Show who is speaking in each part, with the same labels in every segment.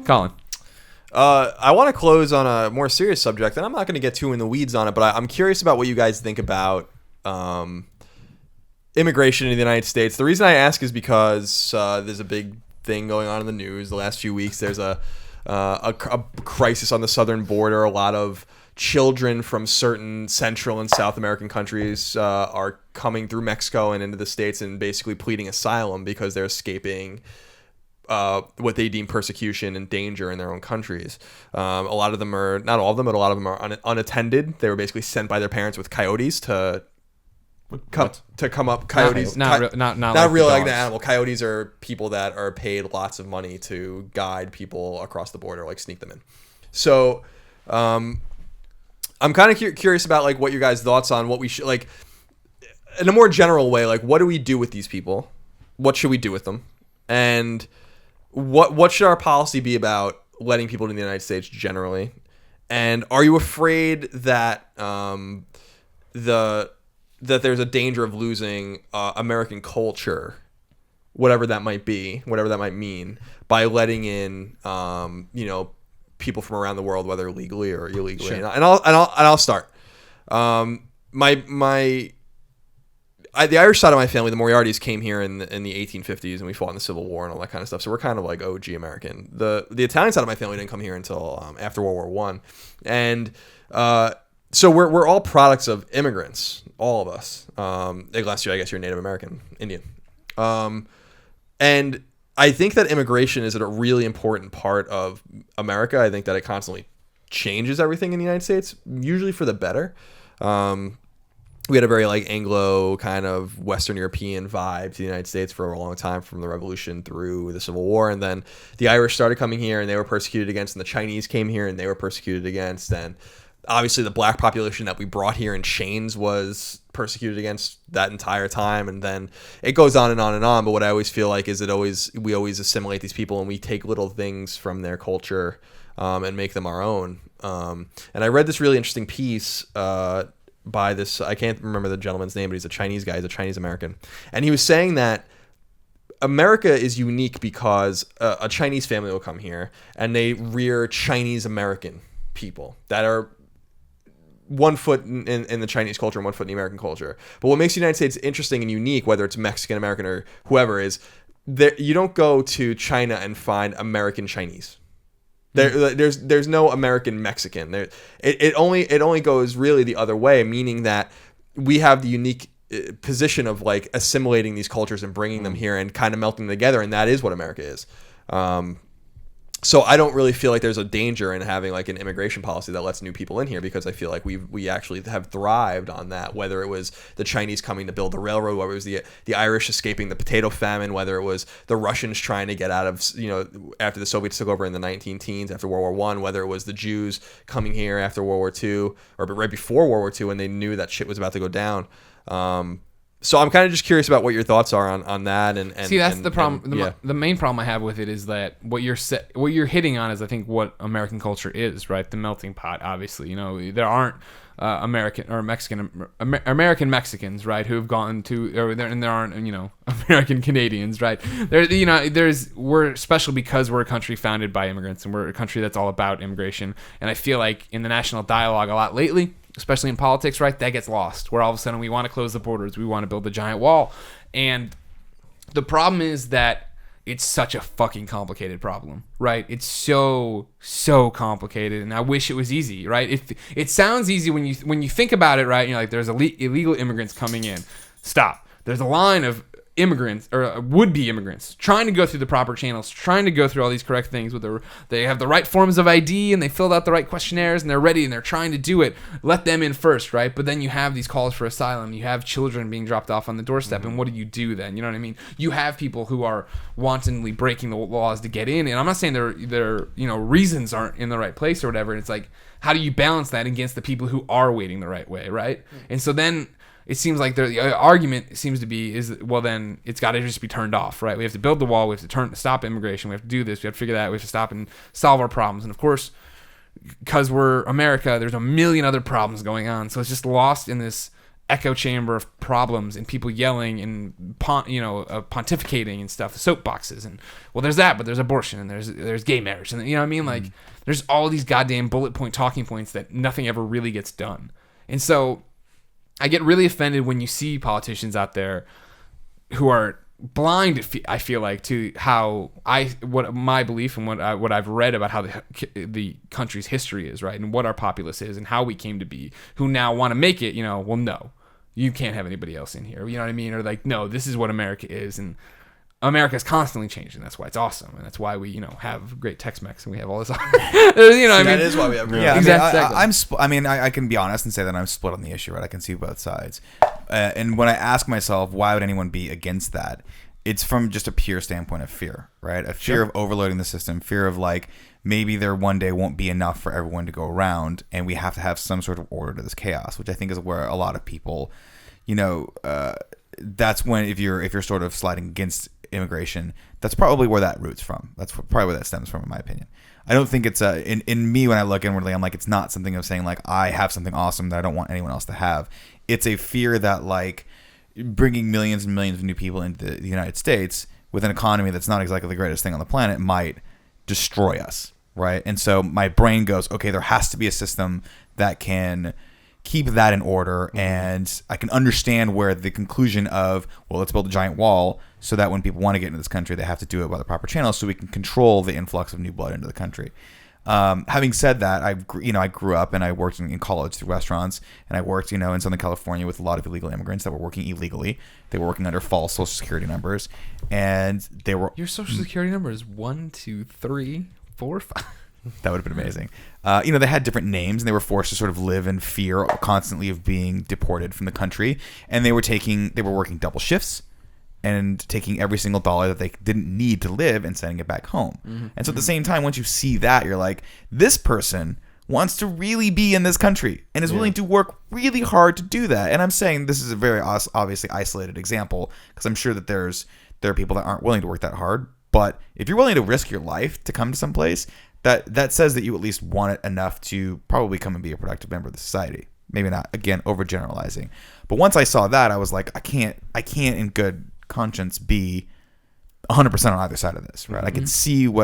Speaker 1: Colin.
Speaker 2: I want to close on a more serious subject, and I'm not going to get too in the weeds on it, but I'm curious about what you guys think about immigration in the United States. The reason I ask is because there's a big thing going on in the news the last few weeks. There's a crisis on the southern border. A lot of children from certain Central and South American countries are coming through Mexico and into the States and basically pleading asylum because they're escaping what they deem persecution and danger in their own countries. A lot of them are, not all of them, but a lot of them are unattended. They were basically sent by their parents with coyotes to come up. Coyotes,
Speaker 1: not
Speaker 2: really like the animal. Coyotes are people that are paid lots of money to guide people across the border, like sneak them in. So, I'm kind of curious about like what your guys' thoughts on what we should, like, in a more general way, like what do we do with these people? What should we do with them? And what should our policy be about letting people into the United States generally? And are you afraid that that there's a danger of losing American culture, whatever that might be, whatever that might mean, by letting in people from around the world, whether legally or illegally? Sure. And I'll start. The Irish side of my family, the Moriartys, came here in the 1850s, and we fought in the Civil War and all that kind of stuff. So we're kind of like OG American. The Italian side of my family didn't come here until after World War I, and so we're all products of immigrants, all of us. Unless I guess you're Native American, Indian, and I think that immigration is a really important part of America. I think that it constantly changes everything in the United States, usually for the better. We had a very like Anglo kind of Western European vibe to the United States for a long time, from the Revolution through the Civil War. And then the Irish started coming here and they were persecuted against, and the Chinese came here and they were persecuted against. And obviously the black population that we brought here in chains was persecuted against that entire time. And then it goes on and on and on. But what I always feel like is we always assimilate these people and we take little things from their culture and make them our own. And I read this really interesting piece by this, I can't remember the gentleman's name, but he's a Chinese guy, he's a Chinese American. And he was saying that America is unique because a Chinese family will come here and they rear Chinese American people that are one foot in the Chinese culture and one foot in the American culture. But what makes the United States interesting and unique, whether it's Mexican American or whoever, is that you don't go to China and find American Chinese. There's no American Mexican. It only goes really the other way, meaning that we have the unique position of like assimilating these cultures and bringing them here and kind of melting them together, and that is what America is. So I don't really feel like there's a danger in having like an immigration policy that lets new people in here, because I feel like we actually have thrived on that, whether it was the Chinese coming to build the railroad, whether it was the Irish escaping the potato famine, whether it was the Russians trying to get out of, after the Soviets took over in the 19-teens after World War I, whether it was the Jews coming here after World War II or right before World War II when they knew that shit was about to go down. So I'm kind of just curious about what your thoughts are on that. And
Speaker 1: see, that's the problem. The main problem I have with it is that what you're hitting on is, I think, what American culture is, right? The melting pot. Obviously, there aren't American Mexicans, right, who have gone to, and there aren't American Canadians, right? We're special because we're a country founded by immigrants, and we're a country that's all about immigration. And I feel like in the national dialogue a lot lately, especially in politics, right, that gets lost, where all of a sudden we want to close the borders, we want to build a giant wall. And the problem is that it's such a fucking complicated problem, right? It's so complicated, and I wish it was easy, right? It sounds easy when you think about it, right? You're like, there's illegal immigrants coming in. Stop. There's a line of immigrants or would-be immigrants trying to go through the proper channels, trying to go through all these correct things they have the right forms of ID and they filled out the right questionnaires and they're ready and they're trying to do it. Let them in first, right? But then you have these calls for asylum. You have children being dropped off on the doorstep, and what do you do then? You know what I mean? You have people who are wantonly breaking the laws to get in, and I'm not saying their reasons aren't in the right place or whatever. And it's like, how do you balance that against the people who are waiting the right way, right? And so then it seems like the argument seems to be well, then it's got to just be turned off, right? We have to build the wall. We have to stop immigration. We have to do this. We have to figure that out. We have to stop and solve our problems. And of course, because we're America, there's a million other problems going on. So it's just lost in this echo chamber of problems and people yelling and pontificating and stuff, soapboxes, and well, there's that, but there's abortion and there's gay marriage, and you know what I mean, like there's all these goddamn bullet point talking points that nothing ever really gets done. And so I get really offended when you see politicians out there who are blind, I feel like, to what my belief and what I've read about how the country's history is, right, and what our populace is and how we came to be, who now want to make it, well, no, you can't have anybody else in here, you know what I mean, or like, no, this is what America is, and America is constantly changing. That's why it's awesome, and that's why we, have great Tex-Mex and we have all this.
Speaker 2: That is why we have.
Speaker 3: Yeah,
Speaker 1: exactly.
Speaker 3: I can be honest and say that I'm split on the issue. Right, I can see both sides, and when I ask myself why would anyone be against that, it's from just a pure standpoint of fear, right? A fear of overloading the system, fear of like maybe there one day won't be enough for everyone to go around, and we have to have some sort of order to this chaos, which I think is where a lot of people, that's when if you're sort of sliding against immigration, that's probably where that roots from. That's probably where that stems from, in my opinion. I don't think it's in me when I look inwardly, I'm like, it's not something of saying like I have something awesome that I don't want anyone else to have. It's a fear that like bringing millions and millions of new people into the United States with an economy that's not exactly the greatest thing on the planet might destroy us, right? And so my brain goes, okay, there has to be a system that can keep that in order, and I can understand where the conclusion of, well, let's build a giant wall so that when people want to get into this country, they have to do it by the proper channels so we can control the influx of new blood into the country. Having said that, I grew up and I worked in college through restaurants, and I worked, in Southern California with a lot of illegal immigrants that were working illegally. They were working under false Social Security numbers, and they were...
Speaker 1: Your Social Security number is 1, 2, 3, 4, 5...
Speaker 3: That would have been amazing. They had different names, and they were forced to sort of live in fear constantly of being deported from the country. And they were working double shifts and taking every single dollar that they didn't need to live and sending it back home. Mm-hmm. And so at the same time, once you see that, you're like, this person wants to really be in this country and is willing to work really hard to do that. And I'm saying this is a very obviously isolated example, because I'm sure that there are people that aren't willing to work that hard. But if you're willing to risk your life to come to some place, that says that you at least want it enough to probably come and be a productive member of the society. Maybe not, again, overgeneralizing. But once I saw that, I was like, I can't in good conscience be 100% on either side of this, right? Mm-hmm.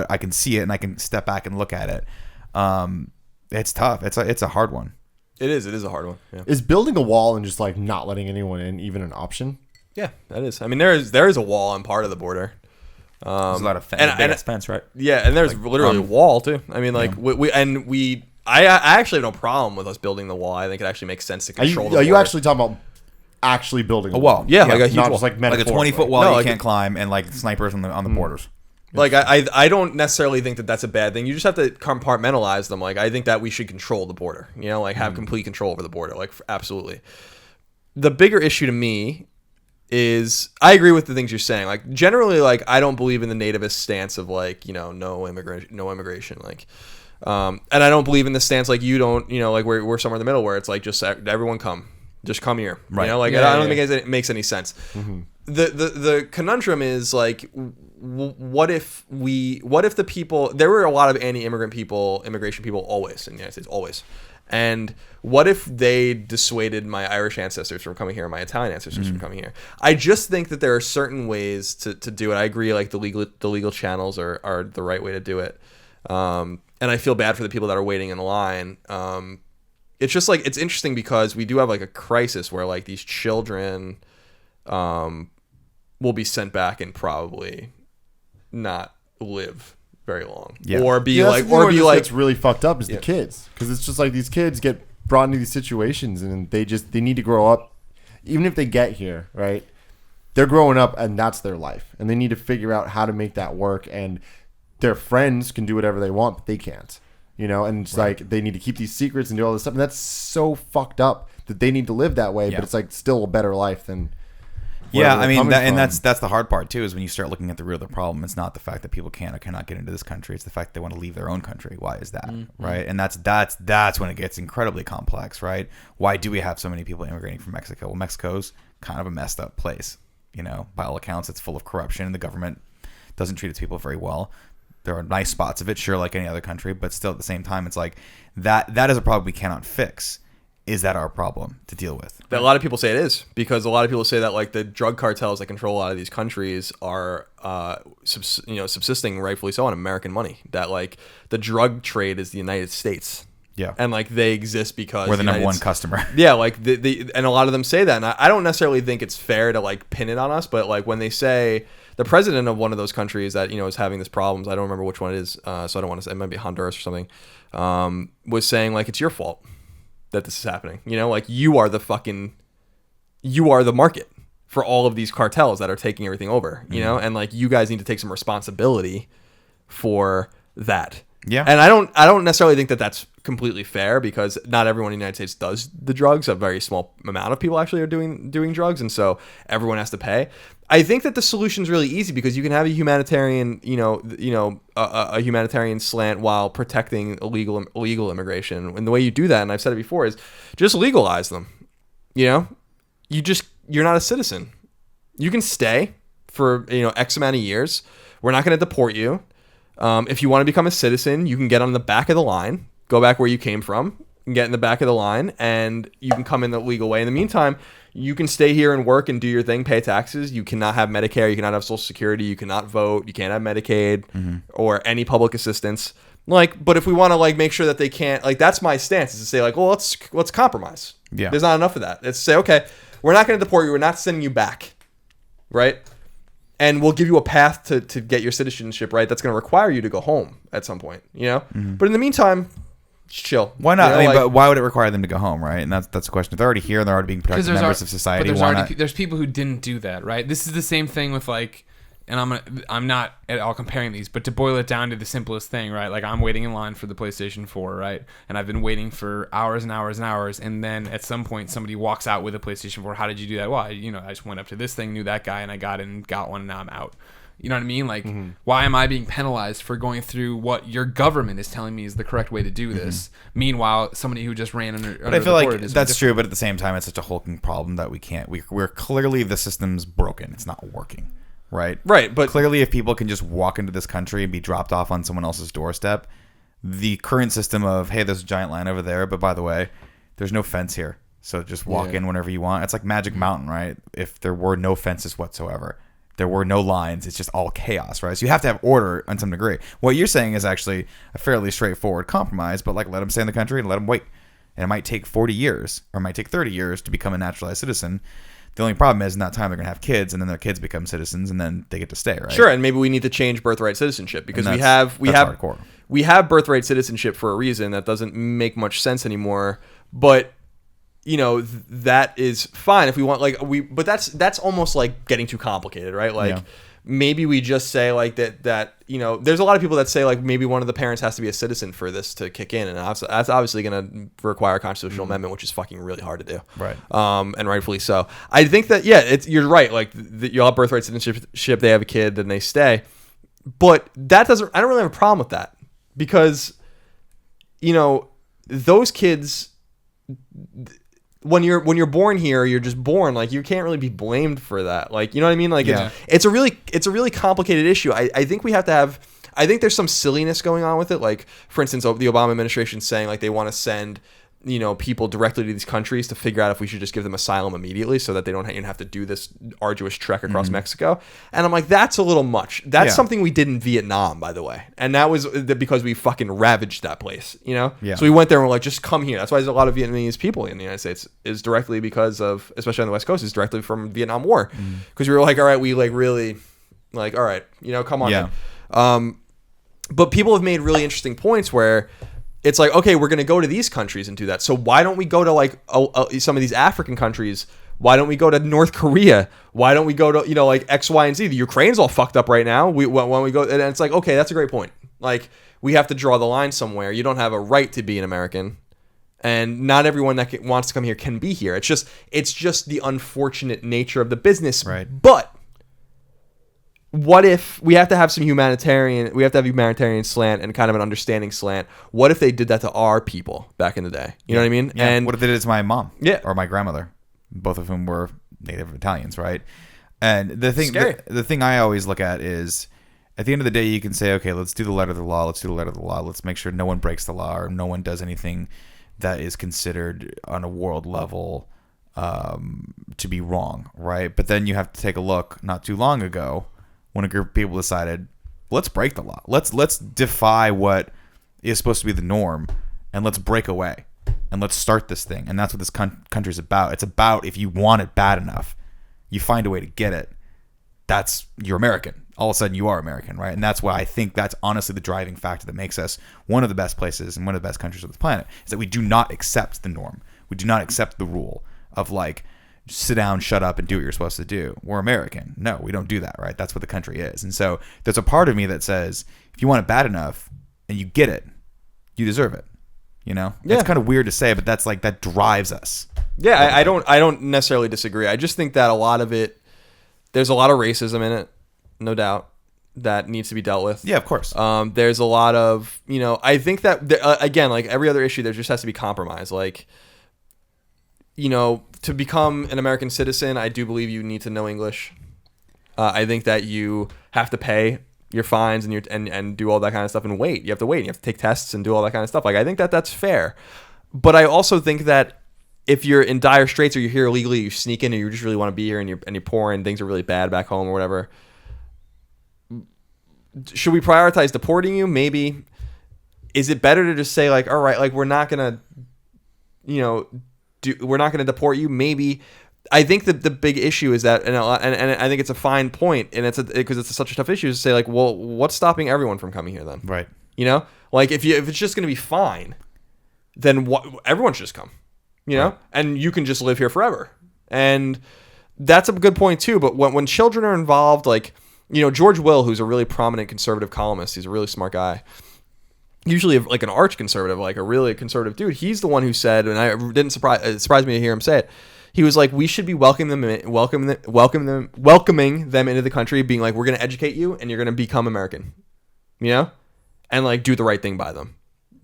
Speaker 3: I can see it, and I can step back and look at it. It's tough. It's a hard one.
Speaker 2: It is a hard one. Yeah.
Speaker 4: Is building a wall and just like not letting anyone in even an option?
Speaker 2: Yeah, that is. I mean, there is a wall on part of the border.
Speaker 3: There's a lot of fence, right?
Speaker 2: Yeah, and there's literally a wall too. I mean, like I actually have no problem with us building the wall. I think it actually makes sense to control.
Speaker 4: Are you actually talking about actually building a wall?
Speaker 2: Yeah, like a huge wall,
Speaker 4: just like
Speaker 3: a 20-foot wall you can't climb, and like snipers on the borders.
Speaker 2: Like I don't necessarily think that that's a bad thing. You just have to compartmentalize them. Like I think that we should control the border. Like have complete control over the border. Like absolutely. The bigger issue to me is I agree with the things you're saying. Like generally, like I don't believe in the nativist stance of like no immigration. Like, and I don't believe in the stance like you don't. Like we're somewhere in the middle where it's like just everyone just come here. Right. I don't think it makes any sense. Mm-hmm. The conundrum is like, what if the people, there were a lot of immigration people always in the United States, always. And what if they dissuaded my Irish ancestors from coming here, and my Italian ancestors from coming here? I just think that there are certain ways to do it. I agree, like the legal channels are the right way to do it. And I feel bad for the people that are waiting in the line. It's just like, it's interesting because we do have like a crisis where like these children will be sent back and probably not live very long, or be
Speaker 4: it's really fucked up is the kids, because it's just like these kids get brought into these situations and they need to grow up. Even if they get here, right, they're growing up and that's their life, and they need to figure out how to make that work. And their friends can do whatever they want, but they can't, and it's like they need to keep these secrets and do all this stuff, and that's so fucked up that they need to live that way. But it's like still a better life than
Speaker 3: I mean, that's the hard part too, is when you start looking at the root of the problem. It's not the fact that people can or cannot get into this country. It's the fact they want to leave their own country. Why is that? Mm-hmm. Right? And that's when it gets incredibly complex, right? Why do we have so many people immigrating from Mexico? Well, Mexico's kind of a messed up place. By all accounts, it's full of corruption, and the government doesn't treat its people very well. There are nice spots of it, sure, like any other country, but still at the same time, it's like that is a problem we cannot fix. is that our problem to deal with?
Speaker 2: That a lot of people say it is, because a lot of people say that like the drug cartels that control a lot of these countries are subsisting rightfully so on American money. That like the drug trade is the United States.
Speaker 3: Yeah.
Speaker 2: And like they exist because
Speaker 3: we're the number one customer.
Speaker 2: Yeah, like and a lot of them say that, and I don't necessarily think it's fair to like pin it on us, but like when they say the president of one of those countries that is having this problems, I don't remember which one it is, so I don't want to say, it might be Honduras or something, was saying like it's your fault that this is happening. Like you are the market for all of these cartels that are taking everything over. And like you guys need to take some responsibility for that.
Speaker 3: Yeah.
Speaker 2: And I don't necessarily think that that's completely fair, because not everyone in the United States does the drugs. A very small amount of people actually are doing drugs, and so everyone has to pay. I think that the solution is really easy, because you can have a humanitarian, a humanitarian slant while protecting illegal immigration. And the way you do that, and I've said it before, is just legalize them. You're not a citizen. You can stay for X amount of years. We're not going to deport you. If you want to become a citizen, you can get on the back of the line, go back where you came from, and get in the back of the line, and you can come in the legal way. In the meantime, you can stay here and work and do your thing, pay taxes. You cannot have Medicare. You cannot have Social Security. You cannot vote. You can't have Medicaid or any public assistance. But if we want to make sure that they can't, that's my stance, is to say well, let's compromise.
Speaker 3: Yeah.
Speaker 2: There's not enough of that. Let's say, okay, we're not going to deport you. We're not sending you back. Right. And we'll give you a path to get your citizenship, right? That's going to require you to go home at some point, But in the meantime, just chill.
Speaker 3: Why not? But why would it require them to go home, right? And that's the question. If they're already here and they're already being productive members of society.
Speaker 1: But there's people who didn't do that, right? This is the same thing with and I'm not at all comparing these, but to boil it down to the simplest thing, right? Like I'm waiting in line for the PlayStation 4, right? And I've been waiting for hours and hours and hours, and then at some point somebody walks out with a PlayStation 4. How did you do that? Well, I just went up to this thing, knew that guy, and I got it and got one, and now I'm out. You know what I mean? Why am I being penalized for going through what your government is telling me is the correct way to do this? Meanwhile, somebody who just ran under
Speaker 3: But I feel like that's true, but at the same time, it's such a hulking problem that we're clearly, the system's broken. It's not working. Right. But clearly, if people can just walk into this country and be dropped off on someone else's doorstep, the current system of, hey, there's a giant line over there, but by the way, there's no fence here, so just walk in whenever you want. It's like Magic Mountain, right? If there were no fences whatsoever, there were no lines, it's just all chaos, right? So you have to have order on some degree. What you're saying is actually a fairly straightforward compromise, but let them stay in the country and let them wait. And it might take 40 years or it might take 30 years to become a naturalized citizen. The only problem is in that time they're going to have kids, and then their kids become citizens, and then they get to stay, right?
Speaker 2: Sure, and maybe we need to change birthright citizenship, because we have birthright citizenship for a reason. That doesn't make much sense anymore. But that is fine if we want. But that's almost like getting too complicated, right? Maybe we just say that there's a lot of people that say maybe one of the parents has to be a citizen for this to kick in, and that's obviously going to require a constitutional amendment, which is fucking really hard to do,
Speaker 3: right?
Speaker 2: And rightfully so. I think that you're right. You'll have birthright citizenship, they have a kid, then they stay, but I don't really have a problem with that, because those kids, when you're born here, you're just born. You can't really be blamed for that. You know what I mean? It's a really complicated issue. I think we have to have. I think there's some silliness going on with it. For instance, the Obama administration saying they want to send people directly to these countries to figure out if we should just give them asylum immediately, so that they don't even have to do this arduous trek across Mexico. And I'm that's a little much. That's something we did in Vietnam, by the way, and that was because we fucking ravaged that place. So we went there and we're just come here. That's why there's a lot of Vietnamese people in the United States, is directly because of, especially on the West Coast, is directly from Vietnam War, because we were all right, we really all right, come on. But people have made really interesting points where it's okay, we're going to go to these countries and do that. So why don't we go to some of these African countries? Why don't we go to North Korea? Why don't we go to, X, Y, and Z? The Ukraine's all fucked up right now. When we go, and it's okay, that's a great point. We have to draw the line somewhere. You don't have a right to be an American, and not everyone that wants to come here can be here. It's just the unfortunate nature of the business.
Speaker 3: Right.
Speaker 2: But what if we have to have humanitarian slant and kind of an understanding slant? What if they did that to our people back in the day? You know what I mean?
Speaker 3: Yeah. And what if they did it to my mom?
Speaker 2: Yeah.
Speaker 3: Or my grandmother, both of whom were native Italians, right? And the thing I always look at is, at the end of the day, you can say, okay, let's do the letter of the law. Let's make sure no one breaks the law or no one does anything that is considered on a world level to be wrong, right? But then you have to take a look not too long ago when a group of people decided, let's break the law. Let's defy what is supposed to be the norm, and let's break away, and let's start this thing. And that's what this country is about. It's about, if you want it bad enough, you find a way to get it. You're American. All of a sudden you are American, right? And that's why I think that's honestly the driving factor that makes us one of the best places and one of the best countries on the planet, is that we do not accept the norm. We do not accept the rule of like, sit down, shut up, and do what you're supposed to do. We're American. No, we don't do that, right? That's what the country is. And so there's a part of me that says, if you want it bad enough and you get it, you deserve it. You know?
Speaker 2: Yeah.
Speaker 3: It's kind of weird to say, but that's like, that drives us.
Speaker 2: Yeah, I don't necessarily disagree. I just think that a lot of it, there's a lot of racism in it, no doubt, that needs to be dealt with.
Speaker 3: Yeah, of course.
Speaker 2: There's a lot of, I think that, again, like every other issue, there just has to be compromise. Like, to become an American citizen, I do believe you need to know English. I think that you have to pay your fines and do all that kind of stuff and wait. You have to wait. You have to take tests and do all that kind of stuff. Like, I think that that's fair. But I also think that if you're in dire straits or you're here illegally, you sneak in and you just really want to be here and you're poor and things are really bad back home or whatever, should we prioritize deporting you? Maybe. Is it better to just say like, all right, like we're not gonna, we're not gonna deport you? Maybe. I think that the big issue is that, and I think it's a fine point, and because it's such a tough issue, is to say like, well, what's stopping everyone from coming here then?
Speaker 3: Right.
Speaker 2: Like if it's just gonna be fine, then everyone should just come.
Speaker 3: Right.
Speaker 2: And you can just live here forever. And that's a good point too. But when children are involved, like, George Will, who's a really prominent conservative columnist, he's a really smart guy, usually like an arch conservative, like a really conservative dude. He's the one who said, and it surprised me to hear him say it. He was like, we should be welcoming them into the country, being like, we're going to educate you and you're going to become American, and like do the right thing by them.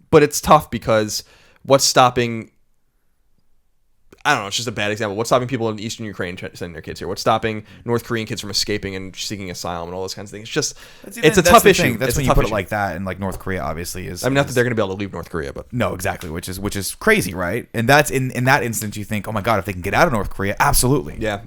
Speaker 2: But it's tough because what's stopping, I don't know, it's just a bad example. What's stopping people in Eastern Ukraine sending their kids here? What's stopping North Korean kids from escaping and seeking asylum and all those kinds of things? It's just, it's a tough issue.
Speaker 3: That's when you put it like that, and like North Korea obviously is.
Speaker 2: I mean, not that they're going to be able to leave North Korea, but
Speaker 3: no, exactly, which is crazy, right? And that's in that instance, you think, oh my God, if they can get out of North Korea, absolutely,
Speaker 2: yeah,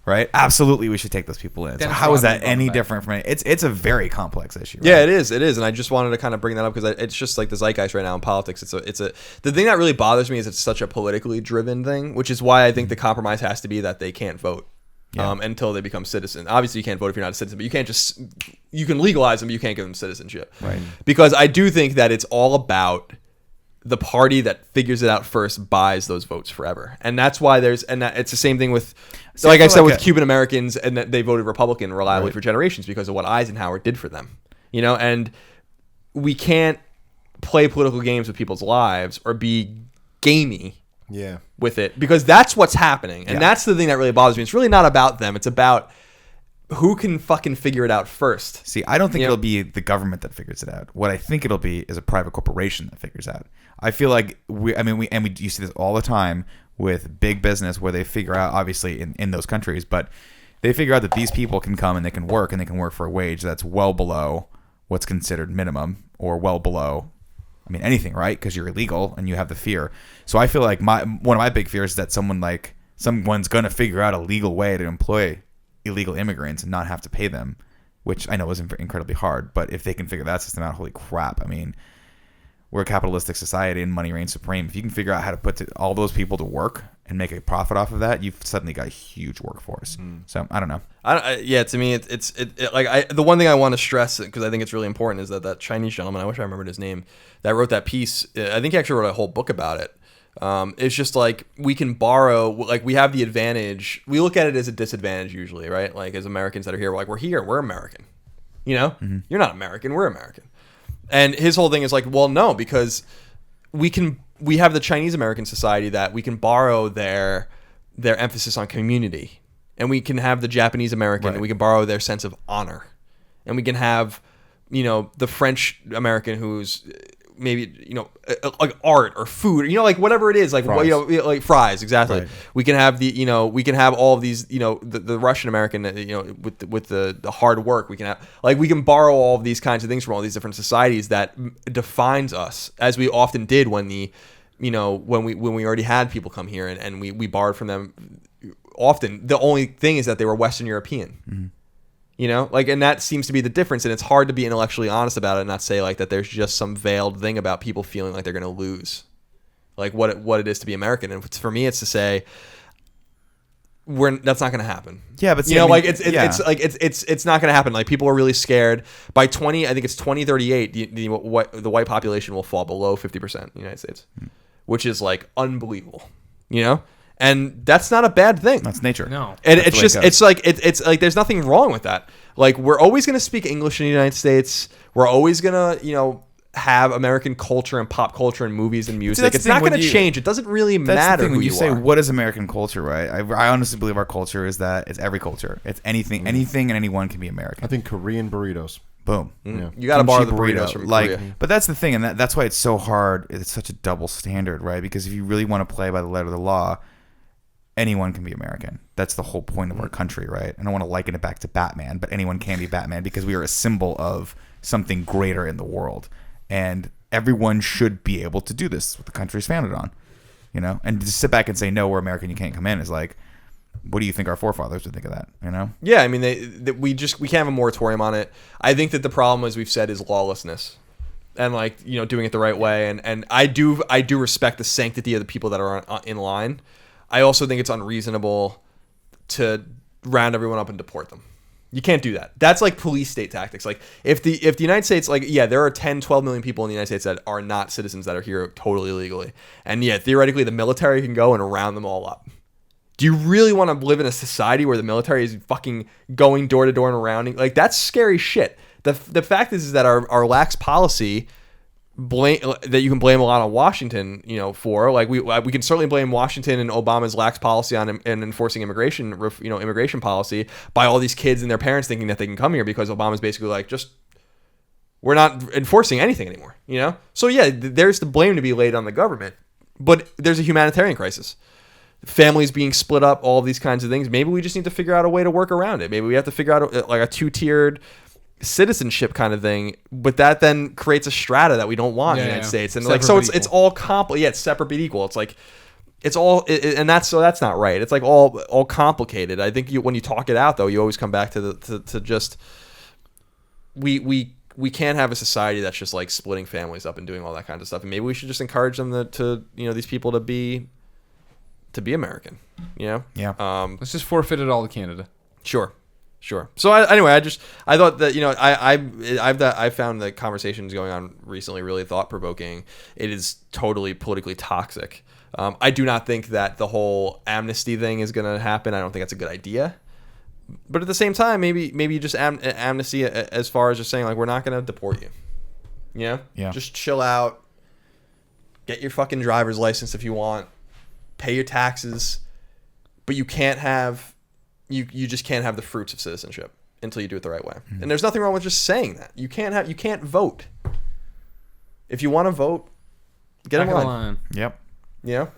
Speaker 3: right, absolutely, we should take those people in. So how is that any different from it? It's a very complex issue. Right?
Speaker 2: Yeah, it is, and I just wanted to kind of bring that up because it's just like the zeitgeist right now in politics. The thing that really bothers me is it's such a politically driven thing, which is why I think the compromise has to be that they can't vote until they become citizens. Obviously, you can't vote if you're not a citizen, but you can legalize them, but you can't give them citizenship,
Speaker 3: right? Because
Speaker 2: I do think that it's all about the party that figures it out first buys those votes forever, and that's why it's the same thing with, like I said, with Cuban Americans, and that they voted Republican reliably for generations because of what Eisenhower did for them, and we can't play political games with people's lives or be gamey with it, because that's what's happening, and that's the thing that really bothers me. It's really not about them; it's about who can fucking figure it out first.
Speaker 3: See, I don't think it'll be the government that figures it out. What I think it'll be is a private corporation that figures out. I feel like you see this all the time with big business, where they figure out, obviously in those countries, but they figure out that these people can come and they can work for a wage that's well below what's considered minimum, or well below, anything, right? Because you're illegal and you have the fear. So I feel like one of my big fears is that someone's going to figure out a legal way to employ illegal immigrants and not have to pay them, which I know is incredibly hard. But if they can figure that system out, holy crap! We're a capitalistic society and money reigns supreme. If you can figure out how to put all those people to work and make a profit off of that, you've suddenly got a huge workforce. So I don't know.
Speaker 2: To me, the one thing I want to stress, because I think it's really important, is that Chinese gentleman, I wish I remembered his name, that wrote that piece. I think he actually wrote a whole book about it. It's just like, we can borrow, like we have the advantage. We look at it as a disadvantage usually, right? Like as Americans that are here, we're like, we're here, we're American. You're not American, we're American. And his whole thing is like, well, no, because we have the Chinese American society that we can borrow their emphasis on community, and we can have the Japanese American, and we can borrow their sense of honor, and we can have, the French American who's maybe like art or food, like whatever it is, like fries. Like fries, exactly. Right. We can have we can have all of these, the Russian American, with the hard work. We can borrow all of these kinds of things from all these different societies that defines us, as we often did when the when we already had people come here and we borrowed from them often. The only thing is that they were Western European. Mm-hmm. And that seems to be the difference. And it's hard to be intellectually honest about it and not say like that there's just some veiled thing about people feeling like they're going to lose, like what it is to be American. And for me, it's to say that's not going to happen.
Speaker 3: Yeah, but
Speaker 2: it's not going to happen. Like people are really scared. By 2038, the white population will fall below 50% in the United States, which is like unbelievable. And that's not a bad thing.
Speaker 3: That's nature.
Speaker 1: No.
Speaker 2: And it's like there's nothing wrong with that. Like we're always going to speak English in the United States. We're always going to, have American culture and pop culture and movies and music. It's not going to change. It doesn't really matter who
Speaker 3: when you
Speaker 2: you
Speaker 3: say
Speaker 2: are.
Speaker 3: What is American culture, right? I honestly believe our culture is that it's every culture. It's anything and anyone can be American.
Speaker 4: I think Korean burritos.
Speaker 3: Boom.
Speaker 2: Yeah. You got to borrow the burritos from Korea.
Speaker 3: But that's the thing, and that's why it's so hard. It's such a double standard, right? Because if you really want to play by the letter of the law, anyone can be American. That's the whole point of our country, right? I don't want to liken it back to Batman, but anyone can be Batman because we are a symbol of something greater in the world. And everyone should be able to do this. What the country is founded on, And to sit back and say, no, we're American, you can't come in is like, what do you think our forefathers would think of that,
Speaker 2: Yeah, I mean, we can't have a moratorium on it. I think that the problem, as we've said, is lawlessness. And doing it the right way. And I do respect the sanctity of the people that are in line. I also think it's unreasonable to round everyone up and deport them. You can't do that. That's like police state tactics. Like if the United States, there are 10, 12 million people in the United States that are not citizens that are here totally illegally. And theoretically the military can go and round them all up. Do you really want to live in a society where the military is fucking going door to door and rounding? Like that's scary shit. The fact is that our lax policy that you can blame a lot on Washington, for we can certainly blame Washington and Obama's lax policy on enforcing immigration policy by all these kids and their parents thinking that they can come here because Obama's basically like we're not enforcing anything anymore, So there's the blame to be laid on the government, but there's a humanitarian crisis. Families being split up, all these kinds of things. Maybe we just need to figure out a way to work around it. Maybe we have to figure out a two-tiered citizenship kind of thing, but that then creates a strata that we don't want in the United States, and
Speaker 1: separate
Speaker 2: it's all complicated. It's separate but equal. It's like it's all, and that's not right. It's like all complicated. I think when you talk it out, though, you always come back to just we can't have a society that's just like splitting families up and doing all that kind of stuff. And maybe we should just encourage them to these people to be American.
Speaker 3: Yeah.
Speaker 1: Let's just forfeit it all to Canada.
Speaker 2: Sure. So I thought that I found the conversations going on recently really thought provoking. It is totally politically toxic. I do not think that the whole amnesty thing is going to happen. I don't think that's a good idea. But at the same time, maybe you just amnesty as far as just saying like we're not going to deport you.
Speaker 3: Yeah.
Speaker 2: Just chill out. Get your fucking driver's license if you want. Pay your taxes, but you can't have. You just can't have the fruits of citizenship until you do it the right way. Mm-hmm. And there's nothing wrong with just saying that. You can't vote. If you want to vote, get in line.
Speaker 3: Yep.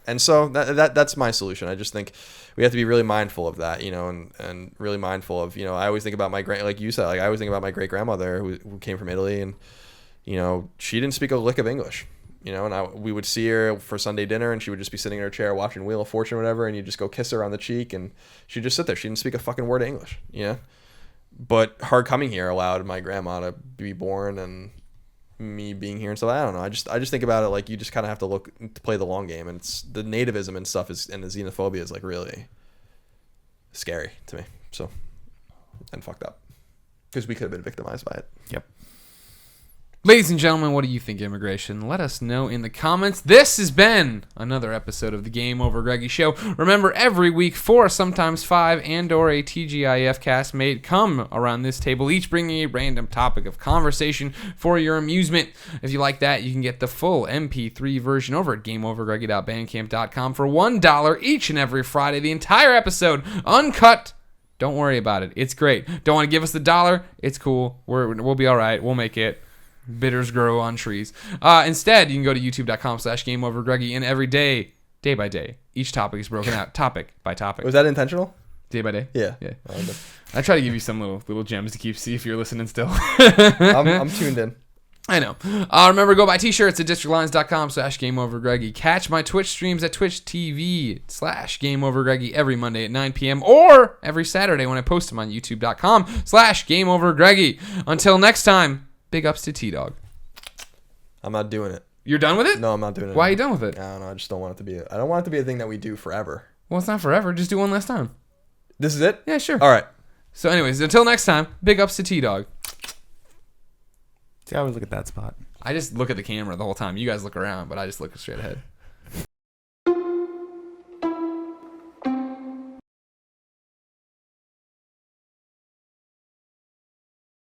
Speaker 2: And so that's my solution. I just think we have to be really mindful of that, and really mindful of, I always think about like you said, like I always think about my great grandmother who came from Italy, and she didn't speak a lick of English. And we would see her for Sunday dinner, and she would just be sitting in her chair watching Wheel of Fortune or whatever, and you just go kiss her on the cheek, and she'd just sit there. She didn't speak a fucking word of English, But her coming here allowed my grandma to be born, and me being here and stuff. I don't know. I just think about it like you just kind of have to play the long game, and it's the nativism and stuff and the xenophobia is like really scary to me. So, and fucked up because we could have been victimized by it.
Speaker 3: Yep.
Speaker 1: Ladies and gentlemen, what do you think of immigration? Let us know in the comments. This has been another episode of the Game Over Greggy Show. Remember, every week, 4, sometimes 5, and/or a TGIF cast mate come around this table, each bringing a random topic of conversation for your amusement. If you like that, you can get the full MP3 version over at GameOverGreggy.bandcamp.com for $1 each and every Friday. The entire episode, uncut. Don't worry about it. It's great. Don't want to give us the $1? It's cool. We'll be all right. We'll make it. Bitters grow on trees. Instead, you can go to youtube.com/GameOverGreggy, and every day by day, each topic is broken out, topic by topic.
Speaker 2: Was that intentional?
Speaker 1: Day by day?
Speaker 2: Yeah.
Speaker 1: I try to give you some little gems to see if you're listening still.
Speaker 2: I'm tuned in.
Speaker 1: I know. Remember, go buy t-shirts at districtlines.com/GameOverGreggy. Catch my Twitch streams at Twitch TV/GameOverGreggy every Monday at 9 p.m. or every Saturday when I post them on YouTube.com/GameOverGreggy. Until next time, big ups to T-Dog.
Speaker 2: I'm not doing it.
Speaker 1: You're done with it?
Speaker 2: No, I'm not doing it.
Speaker 1: Why are you done with it?
Speaker 2: I don't know. I just don't want it to be. I don't want it to be a thing that we do forever.
Speaker 1: Well, it's not forever. Just do one last time.
Speaker 2: This is it?
Speaker 1: Yeah, sure.
Speaker 2: All right.
Speaker 1: So anyways, until next time, big ups to T-Dog.
Speaker 3: See, I always look at that spot.
Speaker 1: I just look at the camera the whole time. You guys look around, but I just look straight ahead.